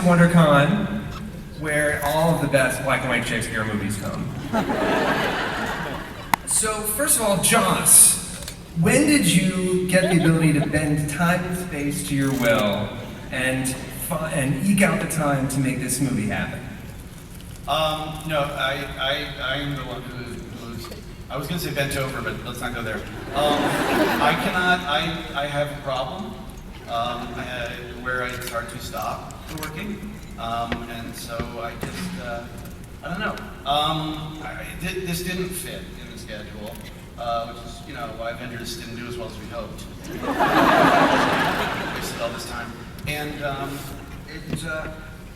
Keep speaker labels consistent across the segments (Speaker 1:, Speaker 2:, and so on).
Speaker 1: WonderCon, where all of the best black and white Shakespeare movies come. So, first of all, Joss, when did you get the ability to bend time and space to your will and eke out the time to make this movie happen?
Speaker 2: No, I'm the one who's, I was going to say bent over, but let's not go there. I have a problem where it's hard to stop working, and so I just, I don't know. This didn't fit in the schedule, which is, you know, why Avengers didn't do as well as we hoped. Wasted all this time. And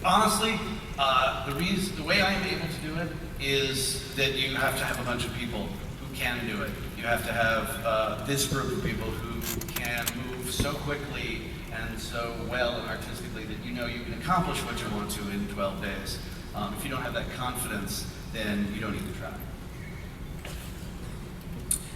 Speaker 2: honestly, the way I'm able to do it is that you have to have a bunch of people who can do it. You have to have this group of people who can move so quickly and so well and artistically that you know you can accomplish what you want to in 12 days. If you don't have that confidence, then you don't need to try.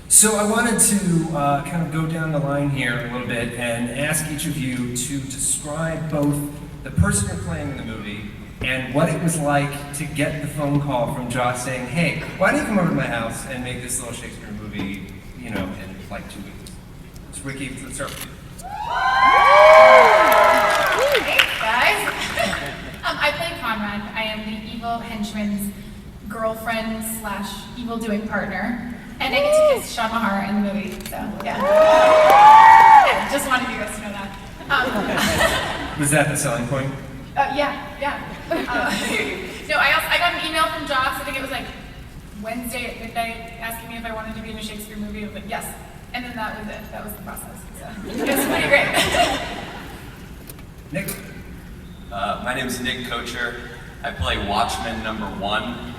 Speaker 1: So I wanted to kind of go down the line here a little bit and ask each of you to describe both the person you're playing in the movie and what it was like to get the phone call from Joss saying, hey, why don't you come over to my house and make this little Shakespeare movie, you know, in like 2 weeks? So Riki, let's start with you.
Speaker 3: Hey guys. I play Conrad. I am the evil henchman's girlfriend / evil doing partner. And I get to kiss Sean Mahara in the movie, so yeah. Just wanted you guys to know that.
Speaker 1: Was that the selling point?
Speaker 3: Yeah. No, I got an email from Joss, I think it was like Wednesday at midnight, asking me if I wanted to be in a Shakespeare movie. I was like, yes. And then that was it. That was the process. So it was pretty great.
Speaker 1: Nick?
Speaker 4: My name is Nick Kocher. I play Watchman number 1.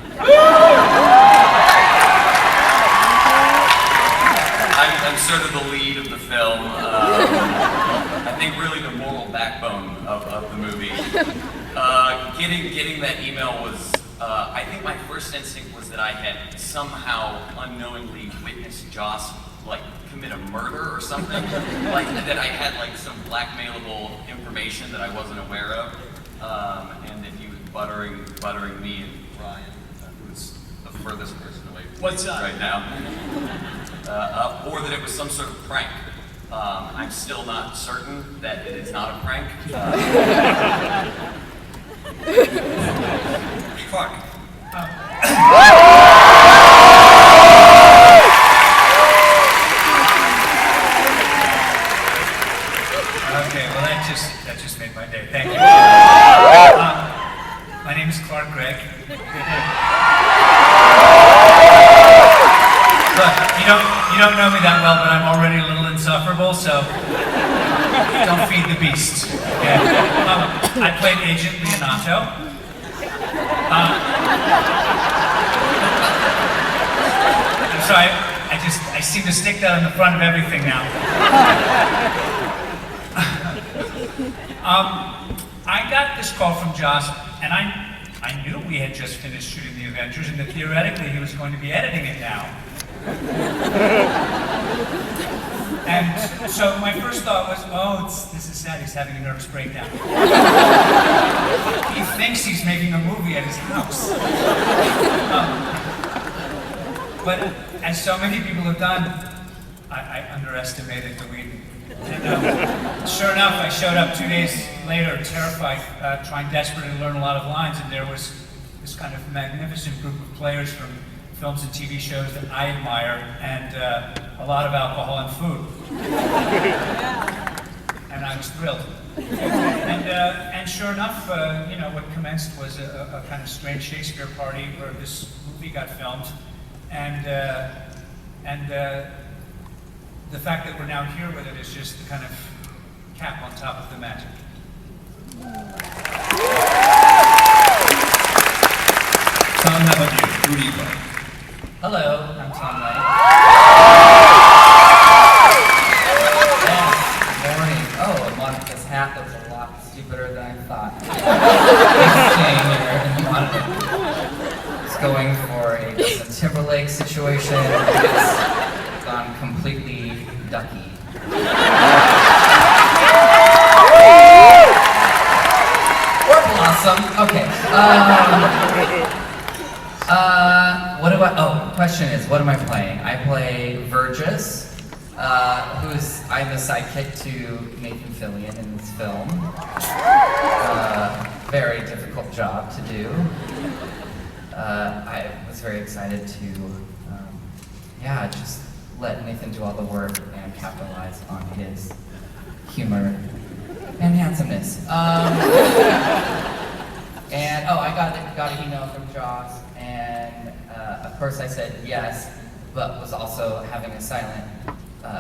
Speaker 4: I'm sort of the lead of the film. I think really the moral backbone of the movie. Getting that email was, I think my first instinct was that I had somehow unknowingly witnessed Joss like commit a murder or something. Like that I had like some blackmailable information that I wasn't aware of. And that he was buttering me and Ryan, who's the furthest person away from me right now. Or that it was some sort of prank. I'm still not certain that it is not a prank.
Speaker 1: Clark.
Speaker 5: Okay, well that just made my day. Thank you. My name is Gregg. Look, you don't know me that well, but I'm already a little insufferable, so don't feed the beast. Okay? I played Agent Leonato. I'm sorry, I seem to stick that on the front of everything now. I got this call from Joss, and I knew we had just finished shooting The Avengers, and that theoretically he was going to be editing it now. And so my first thought was, this is sad, he's having a nervous breakdown. He thinks he's making a movie at his house. But as so many people have done, I underestimated the Whedon. And sure enough, I showed up 2 days later, terrified, trying desperately to learn a lot of lines, and there was this kind of magnificent group of players from films and TV shows that I admire, and a lot of alcohol and food. And I was thrilled. And sure enough, you know, what commenced was a kind of strange Shakespeare party where this movie got filmed, and the fact that we're now here with it is just the kind of cap on top of the magic.
Speaker 1: Tom, how about you? Who do you play?
Speaker 6: Hello, I'm Tom Lenk. Good morning. Oh, Monica's hat looks a lot stupider than I thought. It's going for a Justin Timberlake situation. It's gone completely ducky. Or Awesome. Okay. Question is, what am I playing? I play Morgese, I'm the sidekick to Nathan Fillion in this film. Very difficult job to do. I was very excited to, just let Nathan do all the work and capitalize on his humor and handsomeness. I got an email from Joss, and of course I said yes, but was also having a silent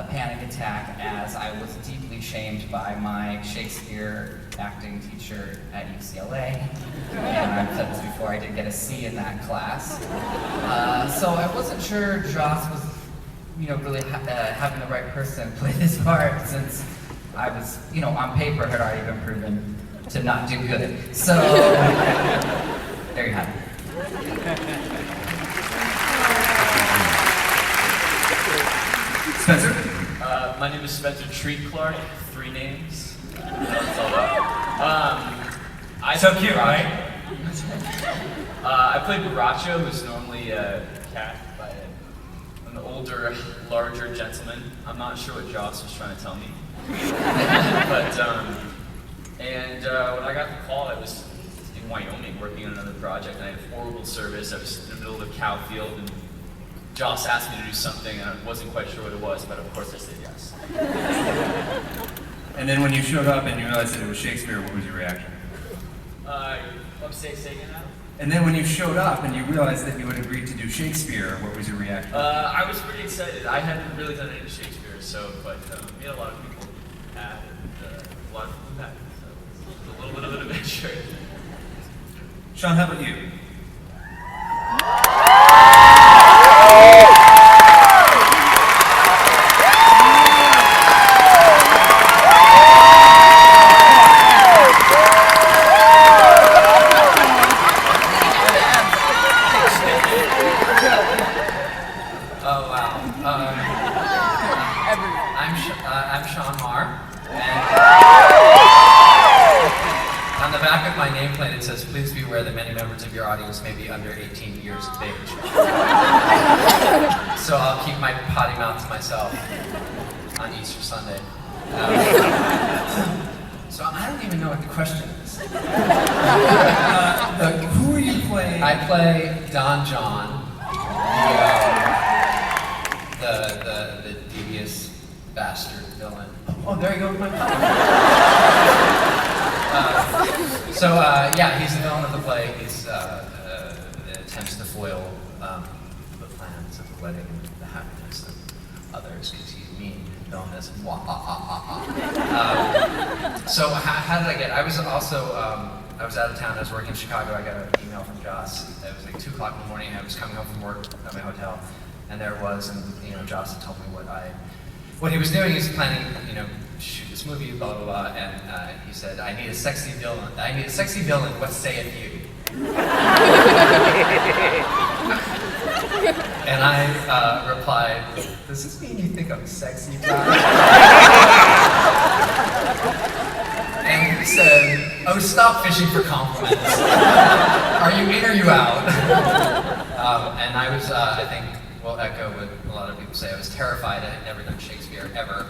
Speaker 6: panic attack as I was deeply shamed by my Shakespeare acting teacher at UCLA. And I've said this before, I did get a C in that class. So I wasn't sure Joss was, really having the right person play this part, since I was, on paper had already been proven to not do good. So, there you have it.
Speaker 1: Spencer?
Speaker 7: My name is Spencer Treat Clark, 3 names. That's all that.
Speaker 5: So cute, right?
Speaker 7: I played Borracho, who's normally cast by an older, larger gentleman. I'm not sure what Joss was trying to tell me. When I got the call, I was in Wyoming working on another project, and I had horrible service. I was in the middle of a cow field, and Joss asked me to do something, and I wasn't quite sure what it was, but of course I said yes.
Speaker 1: And then when you showed up and you realized that it was Shakespeare, what was your reaction?
Speaker 7: Say again now?
Speaker 1: And then when you showed up and you realized that you had agreed to do Shakespeare, what was your reaction?
Speaker 7: I was pretty excited. I hadn't really done any Shakespeare, but we had a lot of people had, and a lot of people had, so it was a little bit of an adventure.
Speaker 1: Sean, how about you?
Speaker 6: I'm Sean Marr, and on the back of my nameplate it says, "Please be aware that many members of your audience may be under 18 years of age." So I'll keep my potty mouth to myself on Easter Sunday. So I don't even know what the question is.
Speaker 1: Who are you playing?
Speaker 6: I play Don John, the devious bastard villain. Oh, there you go with my puppet. He's the villain of the play. He's attempts to foil the plans of the wedding and the happiness of others, because he's mean and villainous. So how did I get? I was also I was out of town. I was working in Chicago. I got an email from Joss. It was like 2:00 in the morning. I was coming home from work at my hotel, and there it was. And Joss had told me what he was doing. He was planning, to shoot this movie, blah blah blah. And he said, "I need a sexy villain. I need a sexy villain. What sayeth you?" And I replied, "Does this mean you think I'm sexy, John?" And he said, "Oh, stop fishing for compliments. Are you in or you out?" And I was, I think, will echo what a lot of people say. I was terrified. I had never done Shakespeare, ever.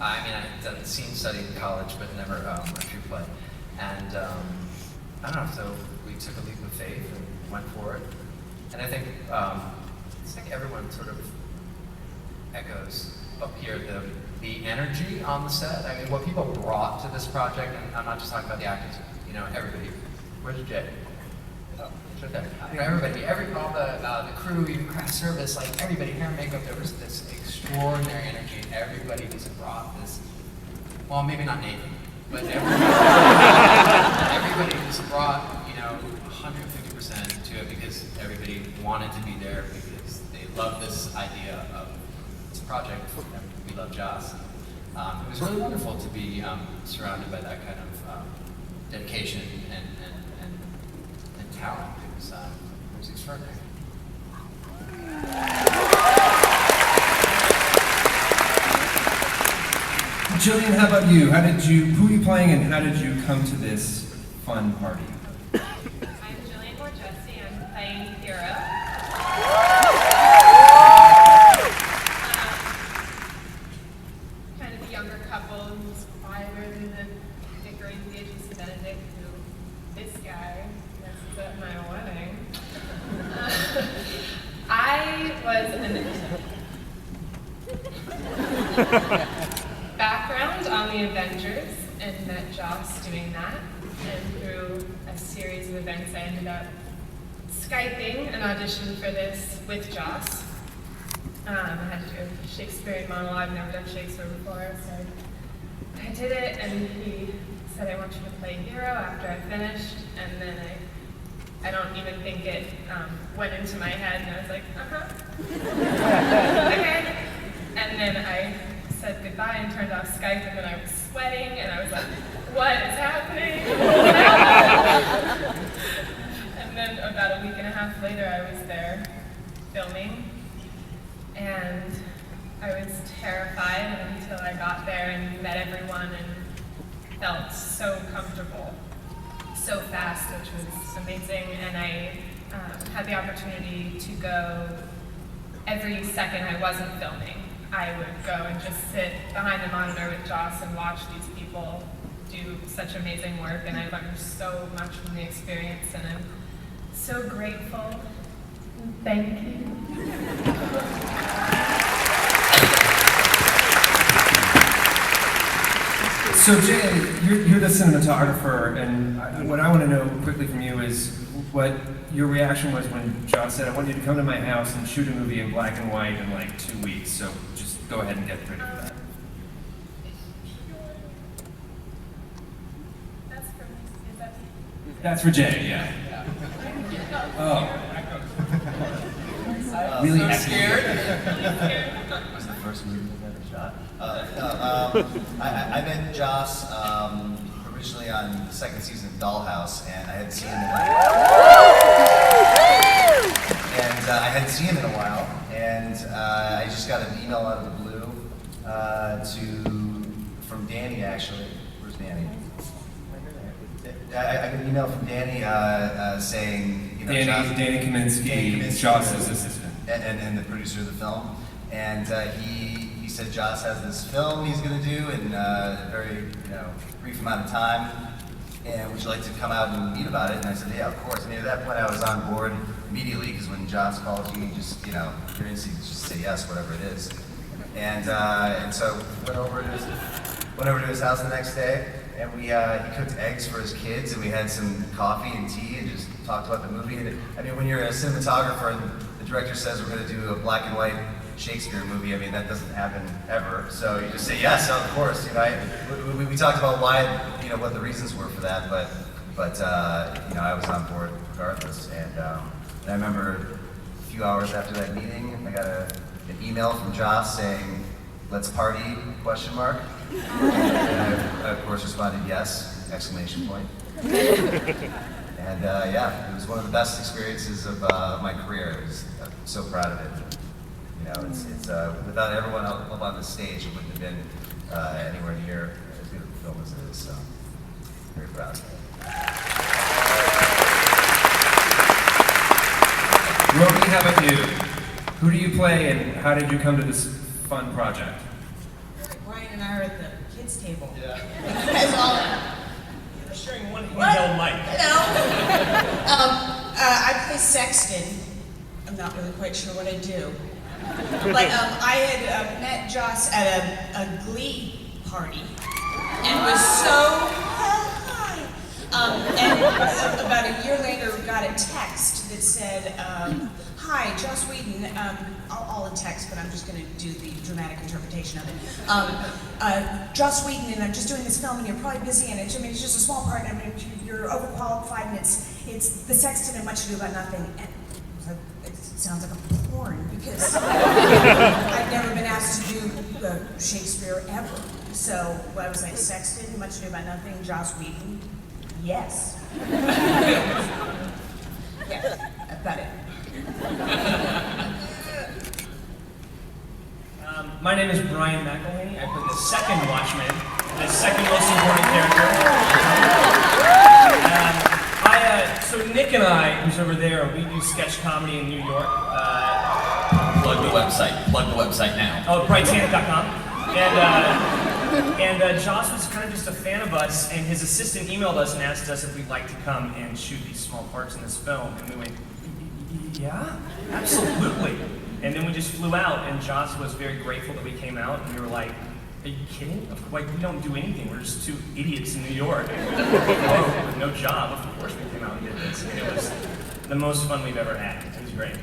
Speaker 6: I mean, I had done scene study in college, but never a true play. And I don't know, so we took a leap of faith and went for it. And I think it's like everyone sort of echoes up here the energy on the set. I mean, what people brought to this project, and I'm not just talking about the actors, everybody. Where's Jay? Oh, it's right there. Everybody, all the crew, even craft service, like everybody, hair and makeup, there was this extraordinary energy. Everybody just brought this, well, maybe not Nathan, but everybody just brought, 150% to it, because everybody wanted to be there, because they love this idea of this project, and we love Joss. It was really wonderful to be surrounded by that kind of dedication and talent. It was extraordinary.
Speaker 1: Jillian, how about you? Who are you playing, and how did you come to this fun party?
Speaker 8: was an background on the Avengers and met Joss doing that. And through a series of events, I ended up Skyping an audition for this with Joss. I had to do a Shakespearean monologue, never done Shakespeare before, so I did it, and he said, I want you to play hero after I finished, and then I don't even think it went into my head, and I was like, okay. And then I said goodbye and turned off Skype, and then I was sweating, and I was like, what is happening? And then about a week and a half later, I was there filming, and I was terrified until I got there and met everyone and felt so comfortable so fast, which was amazing. And I had the opportunity to go every second I wasn't filming. I would go and just sit behind the monitor with Joss and watch these people do such amazing work, and I learned so much from the experience, and I'm so grateful. Thank you.
Speaker 1: So Jay, you're the cinematographer, and what I want to know quickly from you is what your reaction was when Joss said, I want you to come to my house and shoot a movie in black and white in like 2 weeks, so just go ahead and get ready for that.
Speaker 8: That's for me. Is that
Speaker 1: That's for Jay, yeah. Oh. Really
Speaker 6: So scared?
Speaker 9: Was the first movie I've ever shot. I met Joss originally on the second season of Dollhouse, and I hadn't seen him in a while. And I just got an email out of the blue from Danny, actually. Where's Danny? I got an email from Danny saying, you know,
Speaker 1: Danny Kaminsky, Joss's assistant.
Speaker 9: And the producer of the film. And he said Joss has this film he's going to do in a very brief amount of time, and would you like to come out and meet about it? And I said, yeah, of course. And at that point I was on board immediately, because when Joss calls you, you just, your instinct is just say yes, whatever it is. And so went over to his house the next day, and he cooked eggs for his kids, and we had some coffee and tea and just talked about the movie. And I mean, when you're a cinematographer and the director says we're going to do a black and white Shakespeare movie, I mean, that doesn't happen ever. So you just say yes, of course. We talked about why, what the reasons were for that, but I was on board regardless. And I remember a few hours after that meeting, I got an email from Joss saying, "Let's party?" ? And I of course responded yes! And it was one of the best experiences of my career. I'm so proud of it. It's without everyone up on the stage, it wouldn't have been anywhere near as good of a film as it is. So, very proud.
Speaker 1: Romy, how about you? Who do you play, and how did you come to this fun project?
Speaker 10: Brian and I are at the kids' table.
Speaker 2: Yeah.
Speaker 10: That's all.
Speaker 5: We're sharing one handheld mic.
Speaker 10: Hello. I play Sexton. I'm not really quite sure what I do. But I had met Joss at a Glee party and was so hi. And about a year later, got a text that said, "Hi, Joss Whedon." All in text, but I'm just going to do the dramatic interpretation of it. Joss Whedon, and I'm just doing this film, and you're probably busy, and it's just a small part, and you're overqualified, and it's the Sexton and Much Ado About Nothing. And it sounds like a porn, because I've never been asked to do Shakespeare ever. So I was like, Sexton, Much Ado About Nothing, Joss Whedon, yes. Yeah, about it.
Speaker 5: My name is Brian McElhaney. I play the second Watchman, the second most important character. So Nick and I, who's over there, we do sketch comedy in New York.
Speaker 4: Plug the website now.
Speaker 5: Oh, brightsanta.com. And Joss was kind of just a fan of us, and his assistant emailed us and asked us if we'd like to come and shoot these small parts in this film. And we went,
Speaker 11: Yeah, absolutely. And then we just flew out, and Joss was very grateful that we came out, and we were like, are you kidding? Like, we don't do anything. We're just two idiots in New York with no job. Of course we came out and did this. And it was the most fun we've ever had. It was great.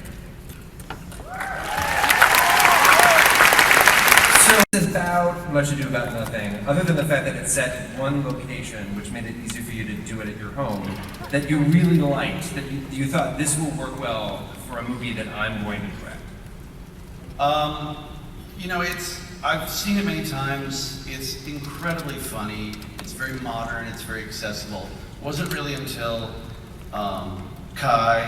Speaker 1: So it's about Much Ado About Nothing, other than the fact that it's set in one location, which made it easy for you to do it at your home, that you really liked, that you thought this will work well for a movie that I'm going to direct?
Speaker 2: You know, I've seen it many times. It's incredibly funny. It's very modern. It's very accessible. It wasn't really until Kai,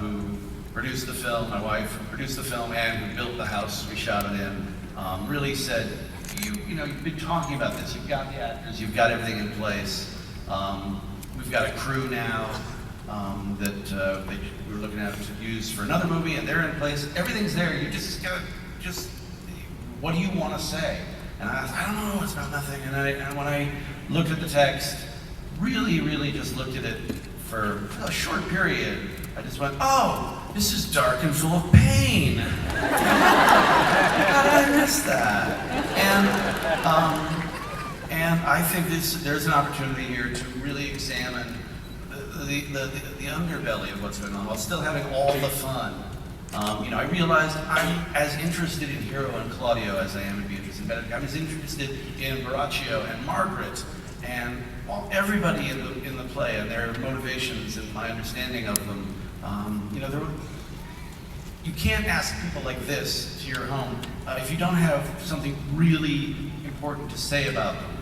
Speaker 2: who produced the film, my wife, who produced the film and who built the house we shot it in, really said, you know, you've been talking about this. You've got the actors. You've got everything in place. We've got a crew now that we were looking at to use for another movie, and they're in place. Everything's there. You just gotta what do you want to say? And I don't know, it's about nothing. And when I looked at the text, really just looked at it for a short period, I just went, oh, this is dark and full of pain. How did I miss that? And I think there's an opportunity here to really examine the underbelly of what's going on while still having all the fun. You know, I realized I'm as interested in Hero and Claudio as I am in Beatrice and Benedict. I'm as interested in Borachio and Margaret and everybody in the play and their motivations and my understanding of them. You know, you can't ask people like this to your home if you don't have something really important to say about them.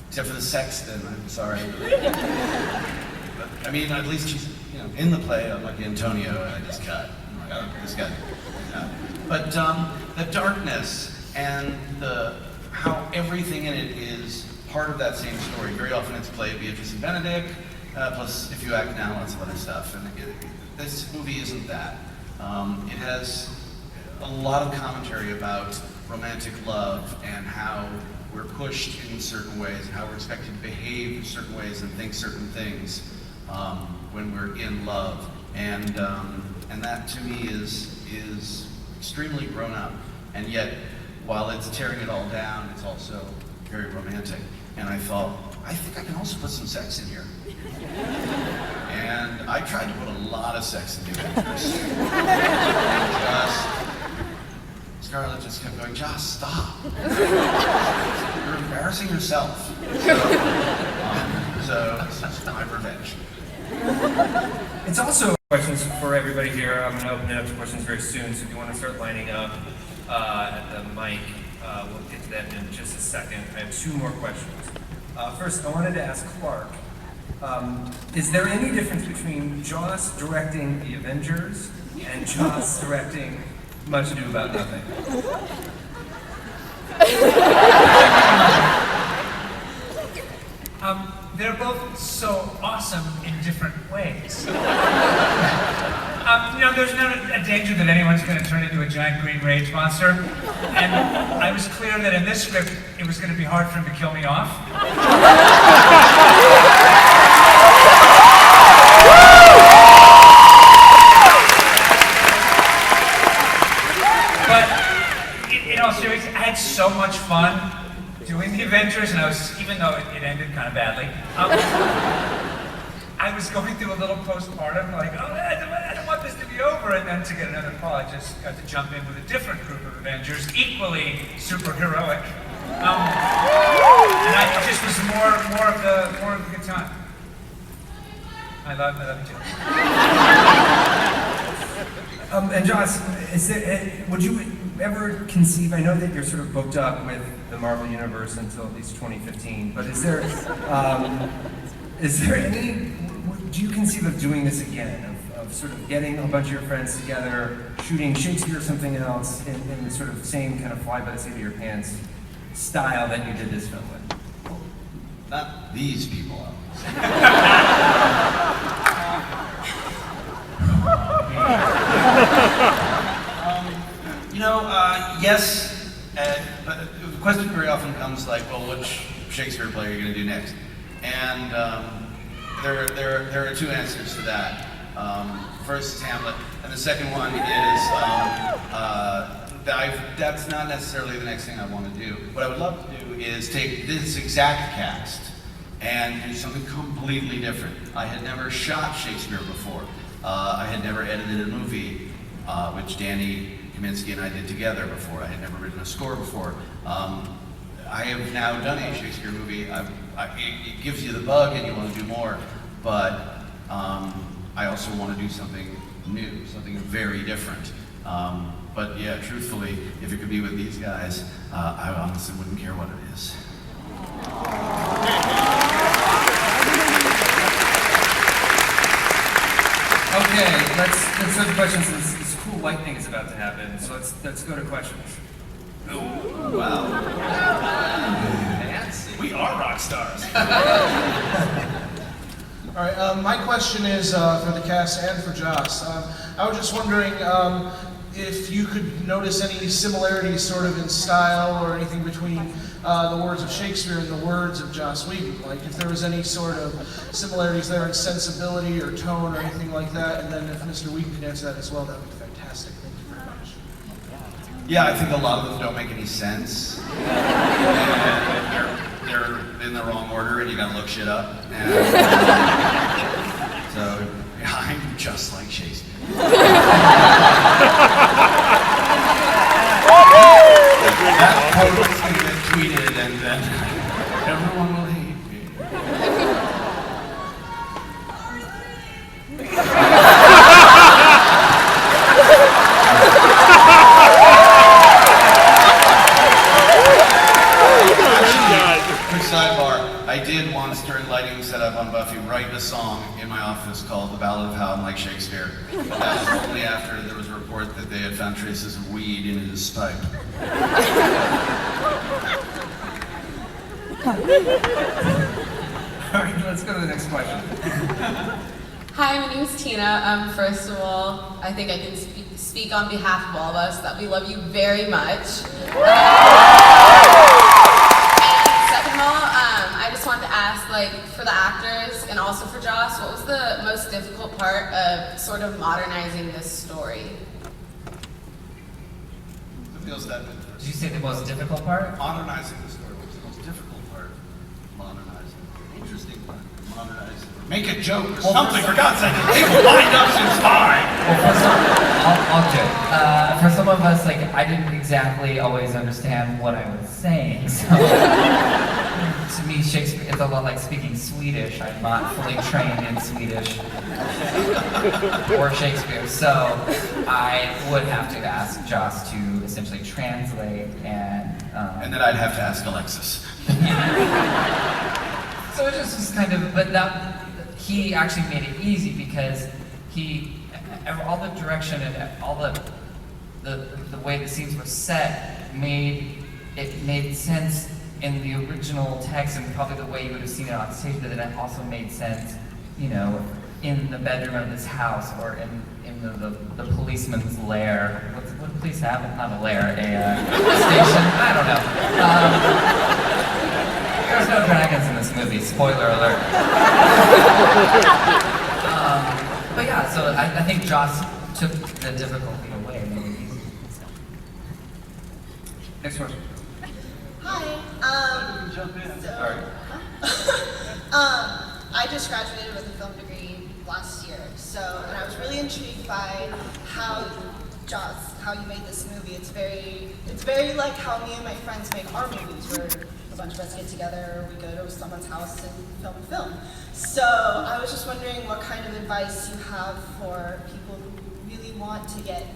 Speaker 2: Except for the sexton, I'm sorry. But, I mean, at least she's, you know, in the play, unlike Antonio, I just cut. This guy. But the darkness and how everything in it is part of that same story. Very often it's played Beatrice and Benedict, plus if you act now, lots of other stuff. And this movie isn't that. It has a lot of commentary about romantic love and how we're pushed in certain ways and how we're expected to behave in certain ways and think certain things when we're in love. And that to me is extremely grown up, and yet while it's tearing it all down, it's also very romantic. And I thought, I think I can also put some sex in here. And I tried to put a lot of sex in the Avengers. Scarlett just kept going, Joss, stop. You're embarrassing yourself. So this is my revenge.
Speaker 1: It's also questions for everybody here. I'm going to open it up to questions very soon, so if you want to start lining up at the mic, we'll get to that in just a second. I have two more questions. First, I wanted to ask Clark, is there any difference between Joss directing The Avengers and Joss directing Much Ado About Nothing?
Speaker 5: They're both so awesome in different ways. You know, there's no danger that anyone's going to turn into a giant green rage monster. And I was clear that in this script, it was going to be hard for him to kill me off. But in all seriousness, I had so much fun doing The Avengers, and even though it ended kind of badly, I was going through a little postpartum, like, oh, I don't want this to be over, and then to get another call, I just got to jump in with a different group of Avengers, equally superheroic, and I just was more of the good time. I love you too.
Speaker 1: And Joss, would you ever conceive, I know that you're sort of booked up with the Marvel Universe until at least 2015, but is there any, do you conceive of doing this again, of sort of getting a bunch of your friends together, shooting Shakespeare or something else in the sort of same kind of fly by the seat of your pants style that you did this film with?
Speaker 2: Not these people. Yes, but the question very often comes like, well, which Shakespeare play are you going to do next? And there are two answers to that. First is Hamlet, and the second one is that's not necessarily the next thing I want to do. What I would love to do is take this exact cast and do something completely different. I had never shot Shakespeare before. I had never edited a movie, which Danny Kaminsky and I did together before. I had never written a score before. I have now done a Shakespeare movie. It gives you the bug and you want to do more, but I also want to do something new, something very different. But yeah, truthfully, if it could be with these guys, I honestly wouldn't care what it is.
Speaker 1: Okay, let's go to questions. This cool white thing is about to happen, so let's go to questions.
Speaker 2: Ooh, wow.
Speaker 11: We are rock stars.
Speaker 12: All right, my question is for the cast and for Joss. I was just wondering if you could notice any similarities sort of in style or anything between the words of Shakespeare and the words of Joss Whedon. Like if there was any sort of similarities there in sensibility or tone or anything like that, and then if Mr. Whedon could answer that as well, that would be fantastic. Thank you very much.
Speaker 2: Yeah, I think a lot of them don't make any sense. And they're in the wrong order and you gotta look shit up. And, so, yeah, I'm just like Shakespeare. That quote is gonna get tweeted and then everyone will hate me. Quick sidebar, I did once during lighting setup on Buffy write a song in my office called The Ballad of How I'm Like Shakespeare. That was only after there was a report that they had found traces of weed in his pipe.
Speaker 1: All right, let's go to the next question.
Speaker 13: Hi, my name is Tina. First of all, I think I can speak on behalf of all of us that we love you very much. Second of all, I just wanted to ask, like, for the actors and also for Joss, what was the most difficult part of sort of modernizing this story?
Speaker 2: Who feels that bit first?
Speaker 6: Did you say the most difficult part?
Speaker 2: Modernizing the story was the most difficult part. Modernizing. Interesting part. Modernizing. Make a joke or something, for God's sake. People lined up since fine.
Speaker 6: Well, for some, I'll do it. For some of us, like, I didn't exactly always understand what I was saying, so to me, Shakespeare is a lot like speaking Swedish. I'm not fully trained in Swedish or Shakespeare, so I would have to ask Joss to essentially translate and
Speaker 2: then I'd have to ask Alexis.
Speaker 6: So it just was kind of, but that, he actually made it easy because all the direction and all the way the scenes were set made sense in the original text and probably the way you would have seen it on stage, but then it also made sense, you know, in the bedroom of this house or in the policeman's lair. What do police have? Not a lair, a station? I don't know. There's no dragons in this movie, spoiler alert. But yeah, so I think Joss took the difficulty away and made it easy.
Speaker 1: Next question.
Speaker 14: Hi.
Speaker 2: Jump in.
Speaker 14: Sorry. I just graduated with a film degree last year, and I was really intrigued by how you made this movie. It's very like how me and my friends make our movies, where a bunch of us get together, we go to someone's house and film a film. So I was just wondering what kind of advice you have for people who really want to get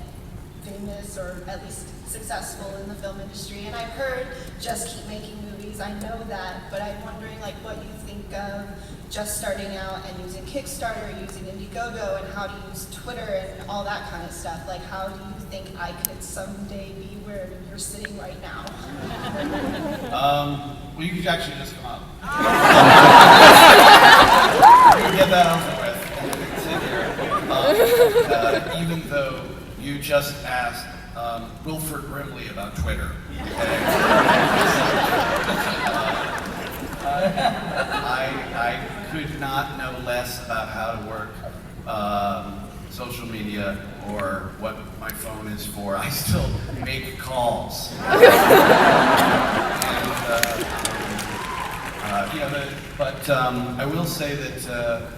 Speaker 14: famous or at least successful in the film industry. And I've heard just keep making movies, I know that, but I'm wondering like what you think of just starting out and using Kickstarter, using Indiegogo, and how to use Twitter and all that kind of stuff. Like how do you think I could someday be where you're sitting right now?
Speaker 2: Well, you could actually just come up. You can get that over with and sit here. Even though you just asked Wilford Brimley about Twitter. I could not know less about how to work social media or what my phone is for. I still make calls. I will say that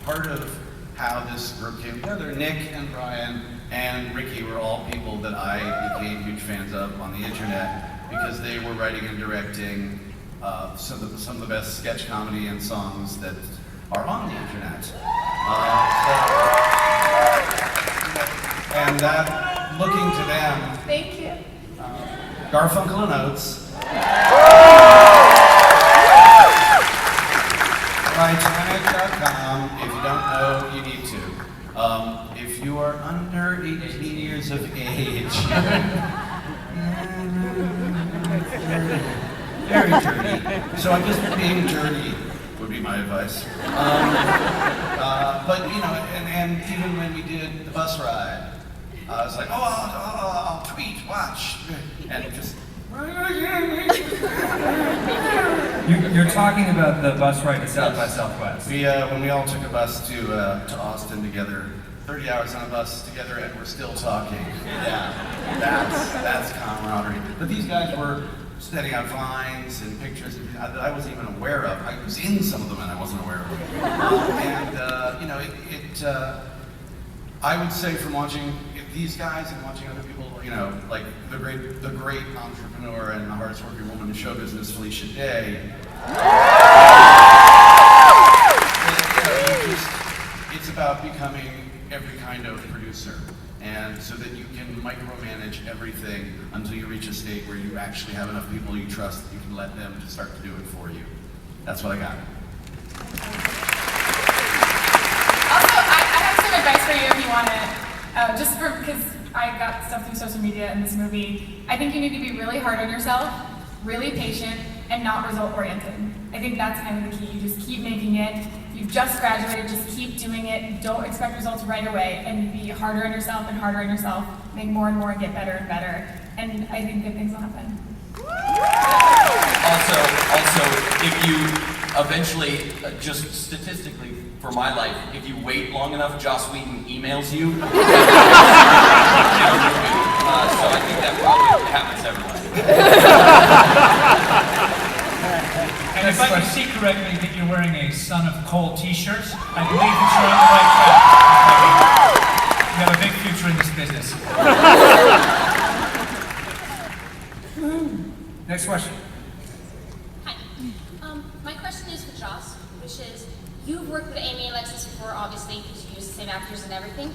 Speaker 2: part of how this group came together, Nick and Brian and Riki were all people that I became huge fans of on the internet because they were writing and directing some of the best sketch comedy and songs that are on the internet. And that, looking to them,
Speaker 3: Thank you.
Speaker 2: Garfunkel and Oates, Titanic.com, if you don't know, you need to. If you are under 18 years of age, very dirty. So I guess being dirty would be my advice. But you know, and even when we did the bus ride, I was like, I'll tweet, watch, and just.
Speaker 1: You're talking about the bus ride to South by Southwest.
Speaker 2: We when we all took a bus to Austin together, 30 hours on a bus together, and we're still talking. Yeah, that's camaraderie. But these guys were setting out vines and pictures that I wasn't even aware of. I was in some of them and I wasn't aware of them. You know, I would say from watching these guys and watching other people, you know, like the great entrepreneur and the hardest working woman in show business, Felicia Day. It's about becoming every kind of producer, and so that you can micromanage everything until you reach a state where you actually have enough people you trust that you can let them to start to do it for you. That's what I got.
Speaker 3: Also, I have some advice for you if you want to, because I got stuff through social media in this movie. I think you need to be really hard on yourself, really patient, and not result-oriented. I think that's kind of the key. You just keep making it. You've just graduated, just keep doing it. Don't expect results right away, and be harder on yourself and harder on yourself. Make more and more and get better and better. And I think good things will happen.
Speaker 4: Also, if you eventually, just statistically for my life, if you wait long enough, Joss Whedon emails you. So I think that probably happens everywhere.
Speaker 5: And if I can see correctly that you're wearing a Son of Coal t-shirt, I believe that you're on the right track. You have a big future in this business.
Speaker 1: Next question.
Speaker 15: Hi. My question is for Joss, which is, you've worked with Amy and Alexis before, obviously, because you use the same actors and everything.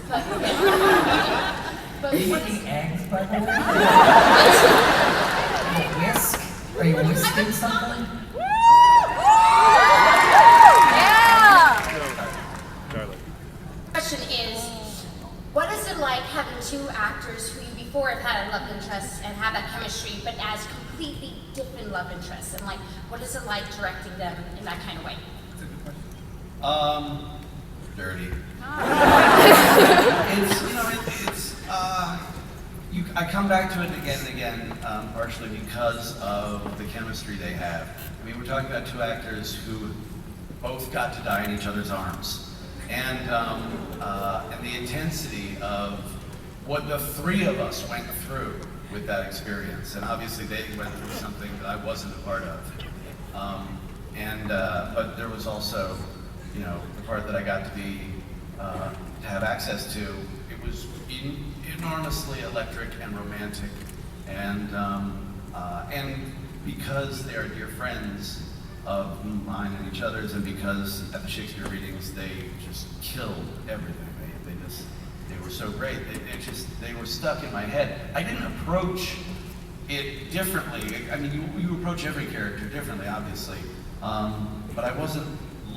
Speaker 15: But
Speaker 16: Are you eating eggs, by the way? Whisk? Are you whisking something?
Speaker 15: question is, what is it like having two actors who you before have had a love interest and have that chemistry, but as completely different love interests? And like, what is it like directing them in that kind of way?
Speaker 2: That's a good question. Dirty. I come back to it again and again, partially because of the chemistry they have. I mean, we're talking about two actors who both got to die in each other's arms. And the intensity of what the three of us went through with that experience. And obviously they went through something that I wasn't a part of. But there was also, you know, the part that I got to be, to have access to. It was enormously electric and romantic. And because they are dear friends of mine and each other's, and because at the Shakespeare readings they just killed everything. They were so great. They were stuck in my head. I didn't approach it differently. I mean, you approach every character differently, obviously. But I wasn't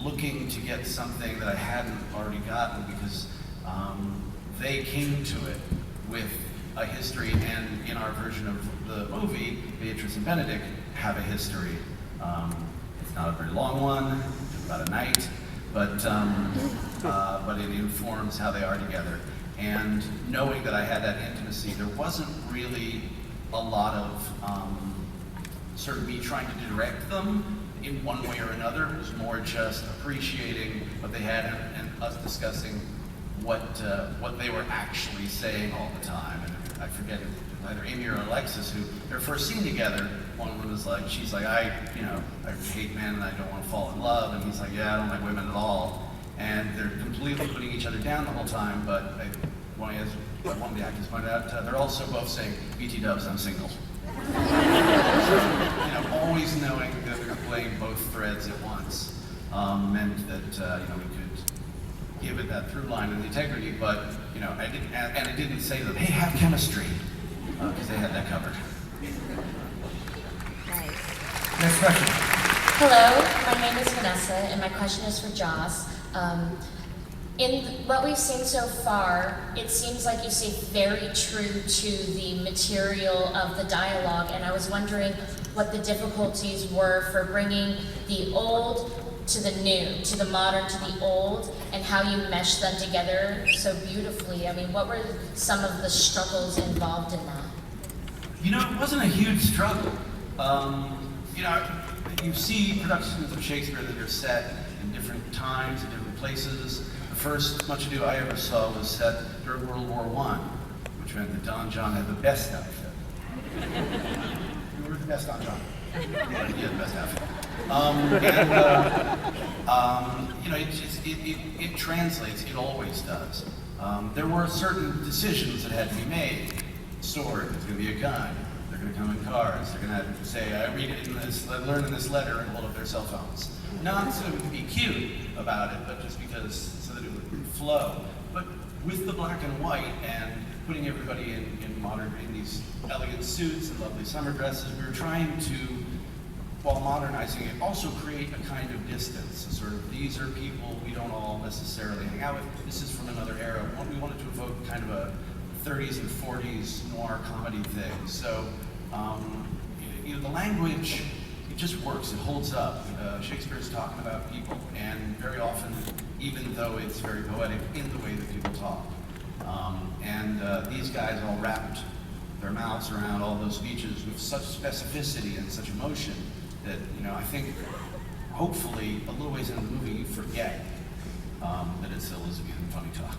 Speaker 2: looking to get something that I hadn't already gotten, because they came to it with a history, and in our version of the movie, Beatrice and Benedict have a history. It's not a very long one, it's about a night, but it informs how they are together. And knowing that I had that intimacy, there wasn't really a lot of sort of me trying to direct them in one way or another. It was more just appreciating what they had and us discussing what they were actually saying all the time. And I forget if either Amy or Alexis, who their first scene together, one of them was like, she's like, I hate men and I don't want to fall in love, and he's like, yeah, I don't like women at all. And they're completely putting each other down the whole time, but one of the actors pointed out, they're also both saying, BT dubs, I'm single. So, always knowing that we were playing both threads at once meant that we could give it that through line and integrity, but I didn't say to them, hey, have chemistry, because they had that covered.
Speaker 1: Next question.
Speaker 15: Hello, my name is Vanessa, and my question is for Joss. In what we've seen so far, it seems like you stay very true to the material of the dialogue, and I was wondering what the difficulties were for bringing the old to the new, to the modern to the old, and how you mesh them together so beautifully. I mean, what were some of the struggles involved in that?
Speaker 2: It wasn't a huge struggle. You see productions of Shakespeare that are set in different times, in different places. The first Much Ado I ever saw was set during World War I, which meant that Don John had the best outfit. You were the best Don John. Yeah, he had the best outfit. It translates, it always does. There were certain decisions that had to be made. Sword, it's going to be a gun. They're going to come in cars. They're going to say, I learned in this letter, and hold up their cell phones. Not so to be cute about it, but just because, so that it would flow. But with the black and white and putting everybody in these elegant suits and lovely summer dresses, we were trying to, while modernizing it, also create a kind of distance. A sort of, these are people we don't all necessarily hang out with. This is from another era. We wanted to evoke kind of a 30s and 40s noir comedy thing. So, the language, it just works, it holds up. Shakespeare's talking about people, and very often, even though it's very poetic, in the way that people talk. These guys all wrapped their mouths around all those speeches with such specificity and such emotion that, I think, hopefully, a little ways into the movie, you forget that it's Elizabethan funny talk.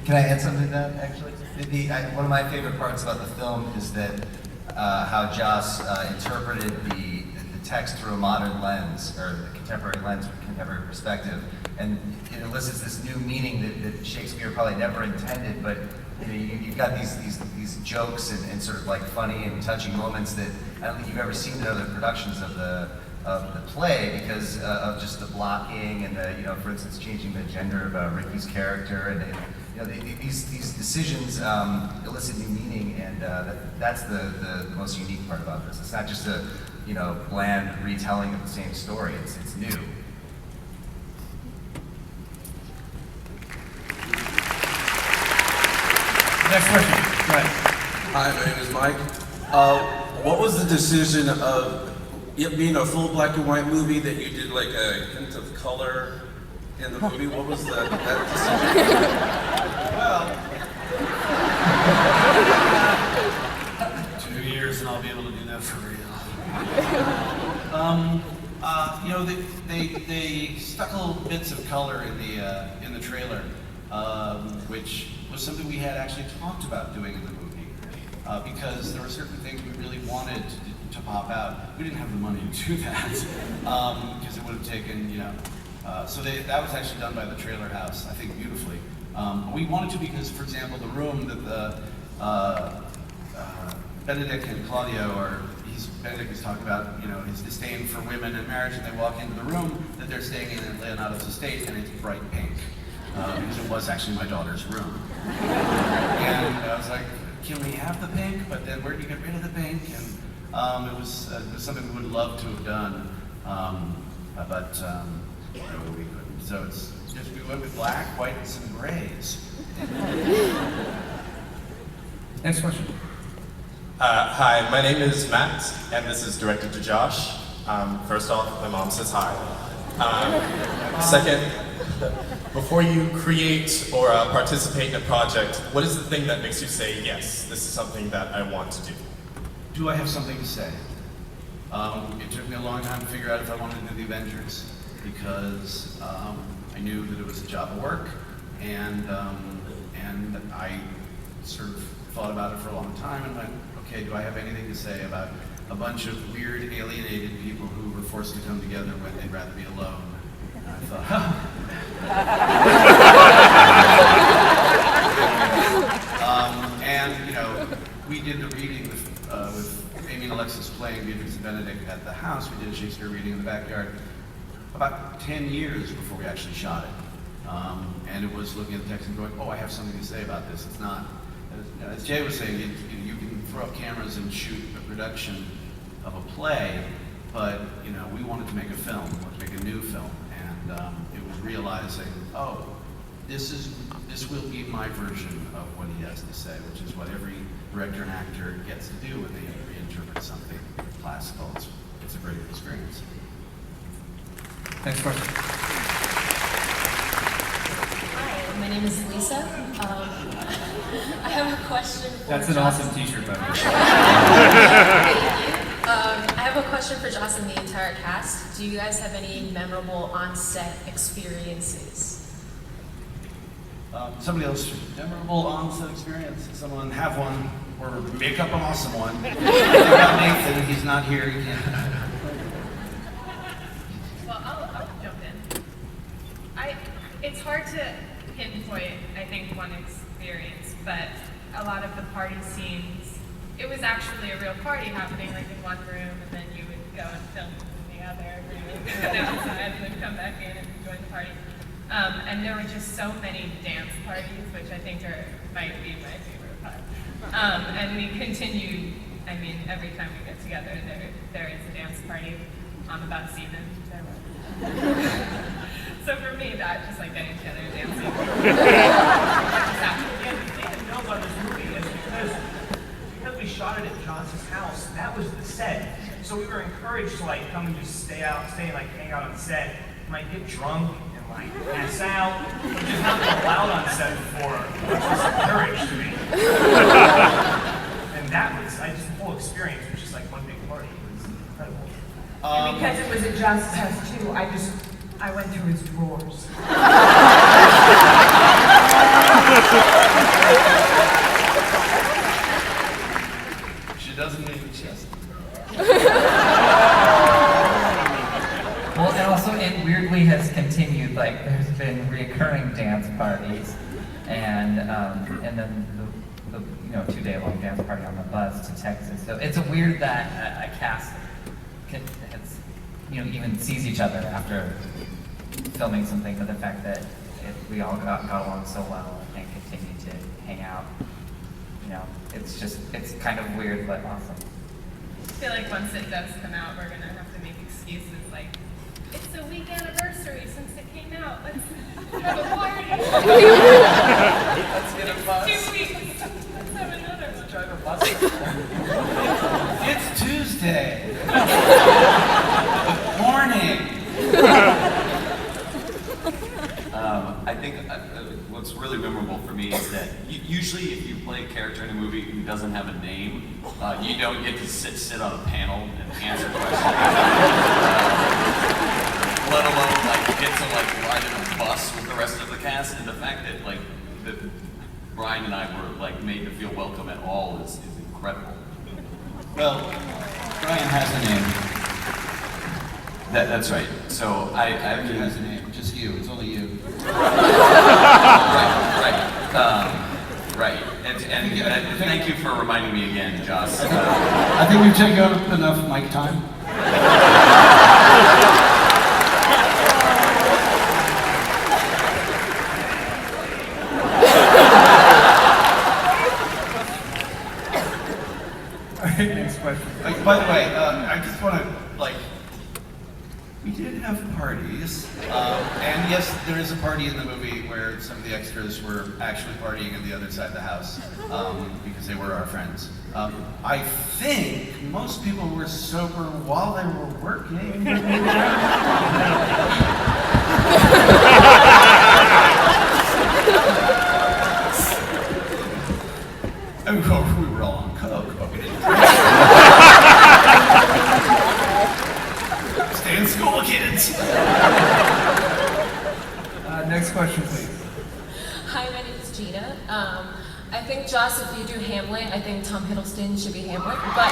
Speaker 9: Can I add something to that, actually? One of my favorite parts about the film is that how Joss interpreted the text through a modern lens, or a contemporary lens, or contemporary perspective, and it elicits this new meaning that Shakespeare probably never intended, but you've got these jokes and sort of like funny and touching moments that I don't think you've ever seen in other productions of the play, because of just the blocking and the, for instance, changing the gender of Riki's character, and these decisions elicit new meaning, and that's the most unique part about this. It's not just a bland retelling of the same story. It's new.
Speaker 1: Next question. Go ahead.
Speaker 17: Hi, my name is Mike. What was the decision of it being a full black and white movie that you did like a hint of color in the movie? What was that decision?
Speaker 2: Well, 2 years and I'll be able to do that for real. They stuck little bits of color in the trailer, which was something we had actually talked about doing in the movie, because there were certain things we really wanted to pop out. We didn't have the money to do that, because it would have taken, so that was actually done by the trailer house, I think, beautifully. We wanted to because, for example, the room that Benedict and Claudio Benedict was talking about, his disdain for women and marriage, and they walk into the room that they're staying in Leonardo's estate, and it's bright pink, because it was actually my daughter's room. And I was like, can we have the pink? But then where do you get rid of the pink? And it was something we would love to have done, but we couldn't. So it's just, we went with black, white, and some grays.
Speaker 1: Next question.
Speaker 18: Hi, my name is Matt, and this is directed to Josh. First off, my mom says hi. Second, before you create or participate in a project, what is the thing that makes you say, yes, this is something that I want to do?
Speaker 2: Do I have something to say? It took me a long time to figure out if I wanted to do the Avengers, because I I knew that it was a job of work, and I sort of thought about it for a long time and went, okay, do I have anything to say about a bunch of weird, alienated people who were forced to come together when they'd rather be alone? And I thought, and you know, we did the reading with Amy and Alexis playing Beatrice and Benedict at the house. We did a Shakespeare reading in the backyard about 10 years before we actually shot it. And it was looking at the text and going, oh, I have something to say about this. It's not, as Jay was saying, you can throw up cameras and shoot a production of a play, but you know, we wanted to make a film, we wanted to make a new film, and it was realizing, oh, this will be my version of what he has to say, which is what every director and actor gets to do when they reinterpret something classical. It's a great experience.
Speaker 1: Next question.
Speaker 19: Hi, my name is Lisa. I have a question for
Speaker 1: That's an
Speaker 19: Joss.
Speaker 1: awesome t-shirt, by the way.
Speaker 19: Thank you. I have a question for Joss and the entire cast. Do you guys have any memorable on-set experiences?
Speaker 2: Somebody else, memorable on-set experience? Someone have one, or make up an awesome one. What about Nathan? He's not here. He can't.
Speaker 8: Well, I'll jump in. It's hard to pinpoint, I think, one experience, but a lot of the party scenes, it was actually a real party happening, like in one room, and then you would go and film in the other room, and go outside, and then come back in and join the party. And there were just so many dance parties, which I think might be my favorite part. And we continued, I mean, every time we get together, there is a dance party on the bus even. So for me, that just like getting together and dancing.
Speaker 11: The thing that builds on this movie is because we shot it at John's house, that was the set. So we were encouraged to like come and just stay and like hang out on set, and like get drunk and like pass out, which is not allowed on set before, which was encouraged to me. And that was, the whole experience was just like one big party. It was incredible.
Speaker 20: And because it was at John's house too, I went through his drawers.
Speaker 2: She doesn't need the chest.
Speaker 6: Well, and also it weirdly has continued. Like there's been reoccurring dance parties, and then the 2-day-long dance party on the bus to Texas. So it's a weird that a cast even sees each other after filming something, but the fact that we all got along so well and continue to hang out, it's kind of weird but awesome.
Speaker 8: I feel like once it does come out, we're gonna have to make excuses like, it's a week anniversary since it came out, let's have a party.
Speaker 2: Let's get a bus.
Speaker 8: 2 weeks, let's have another one.
Speaker 2: Drive a bus. It's Tuesday. Morning.
Speaker 4: I think what's really memorable for me is that usually if you play a character in a movie who doesn't have a name, you don't get to sit on a panel and answer questions. Let alone get to ride in a bus with the rest of the cast. And the fact that that Brian and I were made to feel welcome at all is incredible.
Speaker 2: Well, Brian has a name.
Speaker 4: That's right. So I
Speaker 2: He has a name. Just you. It's only you.
Speaker 4: Right. And thank you for reminding me again, Joss.
Speaker 2: I think we've taken up enough mic time.
Speaker 1: Next question.
Speaker 2: By the way, I just want to we did have parties, and yes, there is a party in the movie where some of the extras were actually partying on the other side of the house because they were our friends. I think most people were sober while they were working. I mean, we were all on coke, but we didn't drink. Stay in school, kids.
Speaker 1: next question, please.
Speaker 19: Hi, my name is Gina. I think, Joss, if you do Hamlet, I think Tom Hiddleston should be Hamlet. But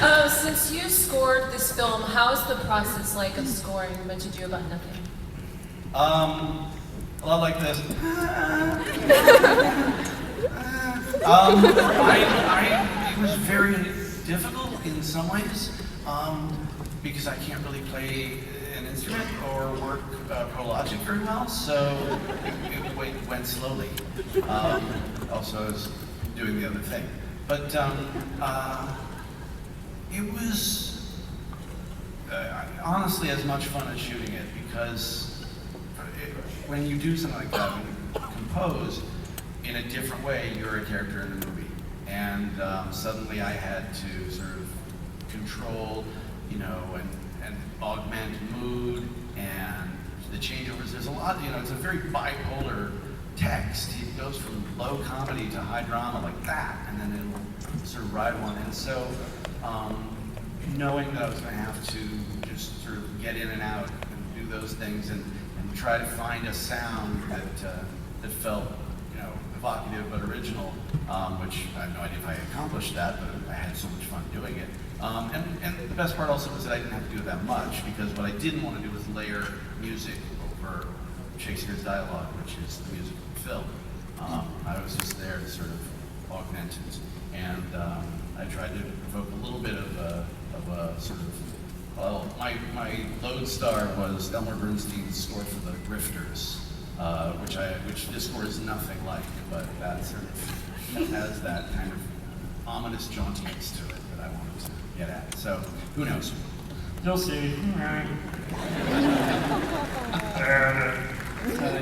Speaker 19: anyways, since you scored this film, how is the process like of scoring Much Ado About Nothing?
Speaker 2: A lot like this. It was very difficult in some ways because I can't really play an instrument or work Pro Logic very well, so it went slowly. Also, I was doing the other thing. But it was honestly as much fun as shooting it because when you do something like that, when you compose in a different way, you're a character in the movie. And suddenly I had to sort of control, you know, and augment mood and the changeovers. There's a lot, you know, it's a very bipolar text. It goes from low comedy to high drama like that, and then it'll sort of ride one. And so knowing that I was going to have to just sort of get in and out and do those things and try to find a sound that felt, you know, evocative but original, which I have no idea if I accomplished that, but I had so much fun doing it. And the best part also was that I didn't have to do it that much, because what I didn't want to do was layer music over Shakespeare's dialogue, which is the music of the film. I was just there to sort of augment it, and I tried to evoke a little bit of a sort of, well, my lodestar was Elmer Bernstein's score for The Grifters, which this score is nothing like, but that sort of has that kind of ominous jauntiness to it that I wanted to get at. So, who knows?
Speaker 1: You'll see.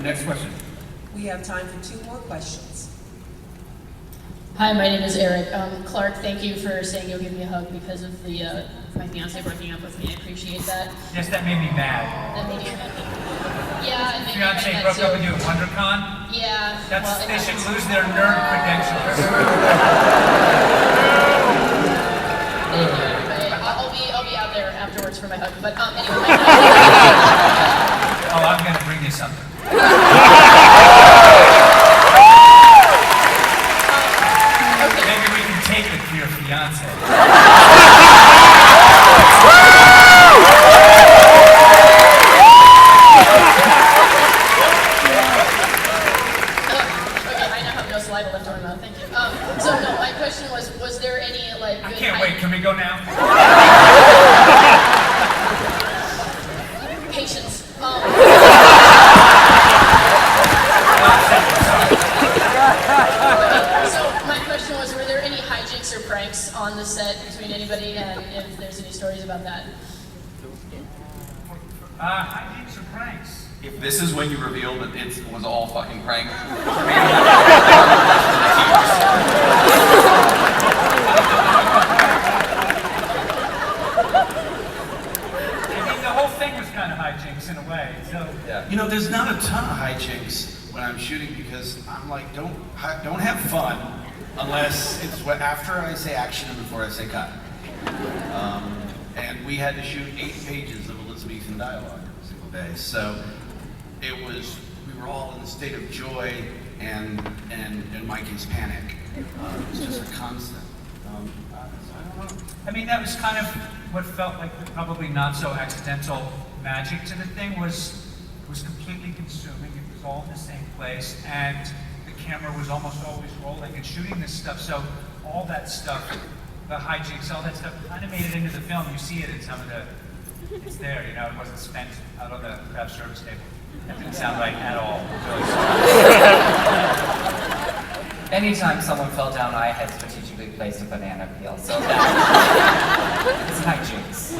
Speaker 1: Next question.
Speaker 21: We have time for 2 more questions.
Speaker 22: Hi, my name is Eric. Clark, thank you for saying you'll give me a hug because of the my fiance breaking up with me. I appreciate that.
Speaker 5: Yes, that made me mad.
Speaker 22: That made you happy. Yeah, and
Speaker 5: Fiance broke up with you at WonderCon?
Speaker 22: Yeah.
Speaker 5: That's, they should lose their nerd credentials.
Speaker 22: Thank you, everybody. I'll be out there afterwards for my hug. But anyway.
Speaker 5: Oh, I'm gonna bring you something. Maybe we can take it to your fiance.
Speaker 22: Okay, I now have no saliva left in my mouth. Thank you. So no, my question was there any like?
Speaker 5: I can't wait. Can we go now?
Speaker 22: Patience. So my question was, were there any hijinks or pranks on the set between anybody, and if there's any stories about that?
Speaker 5: Hijinks or pranks?
Speaker 4: If this is when you reveal that it was all fucking prank,
Speaker 5: The whole thing was kind of hijinks in a way. So
Speaker 2: Yeah. You know, there's not a ton of hijinks when I'm shooting because I'm like, don't have fun unless it's after I say action and before I say cut. And we had to shoot 8 pages of Elizabethan dialogue every single day, so we were all in a state of joy and in my case panic. It was just a constant. So I don't know.
Speaker 5: I mean, that was kind of what felt like the probably not so accidental magic to the thing was completely consuming. It was all in the same place, and the camera was almost always rolling and shooting this stuff. So all that stuff, the hijinks, all that stuff, kind of made it into the film. You see it in some of the. It's there, you know. It wasn't spent out on the craft service table. That didn't sound right at all.
Speaker 6: Anytime someone fell down, I had strategically placed a banana peel, so that it's hijinks.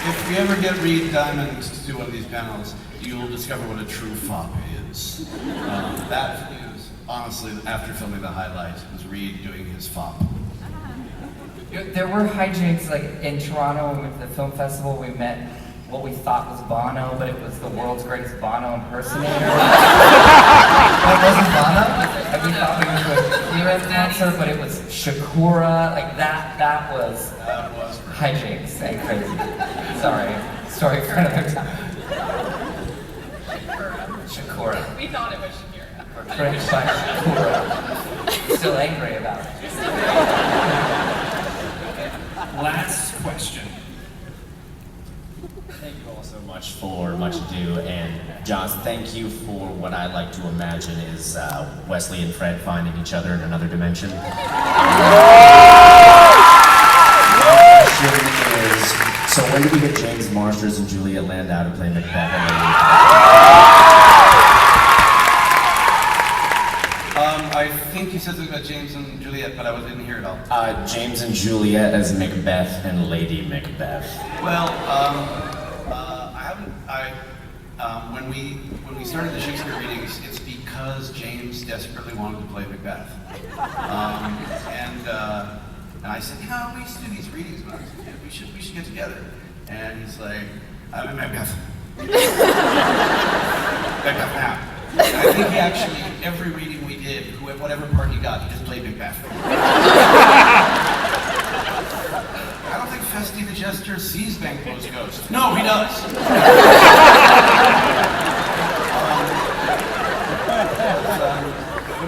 Speaker 2: If you ever get Reed Diamond to do one of these panels, you'll discover what a true fop is. That is, honestly, after filming the highlight, was Reed doing his fop.
Speaker 6: There were hijinks, like in Toronto, when we went to the film festival, we met what we thought was Bono, but it was the world's greatest Bono impersonator. It wasn't Bono? Like, we thought we were to a Kieran concert, but it was Shakura, like that was...
Speaker 2: That was great.
Speaker 7: Hi, James. Hey, crazy. Sorry. Story for another time. Shakura.
Speaker 8: We thought it was Shakira.
Speaker 7: We're French by Shakura. Still angry about it.
Speaker 1: Last question.
Speaker 10: Thank you all so much for Much Ado, and Joss, thank you for what I like to imagine is Wesley and Fred finding each other in another dimension. My question is, so when did we get James Marsters and Juliet Landau to play Macbeth and Lady?
Speaker 2: I think you said something about James and Juliet, but I didn't hear it all.
Speaker 10: James and Juliet as Macbeth and Lady Macbeth.
Speaker 2: Well, when we started the Shakespeare readings, it's because James desperately wanted to play Macbeth. And I said, we used to do these readings when I was a kid. We should get together. And he's like, I'm in Macbeth. Macbeth now. And I think he actually, every reading we did, whatever part he got, he just played Macbeth. I don't think Festy the Jester sees Banquo's ghost. No, he does.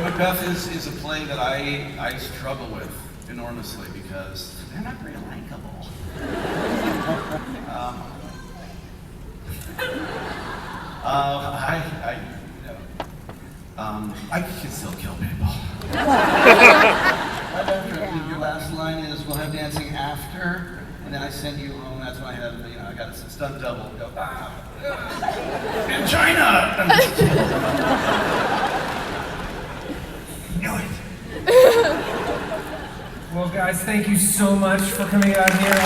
Speaker 2: Macbeth is a play that I struggle with enormously because they're not very likable. I can still kill people. Right after your last line is, we'll have dancing after, and then I send you home. That's when I had, I got a stunt double. Go, in China!
Speaker 1: Knew it. Well, guys, thank you so much for coming out here.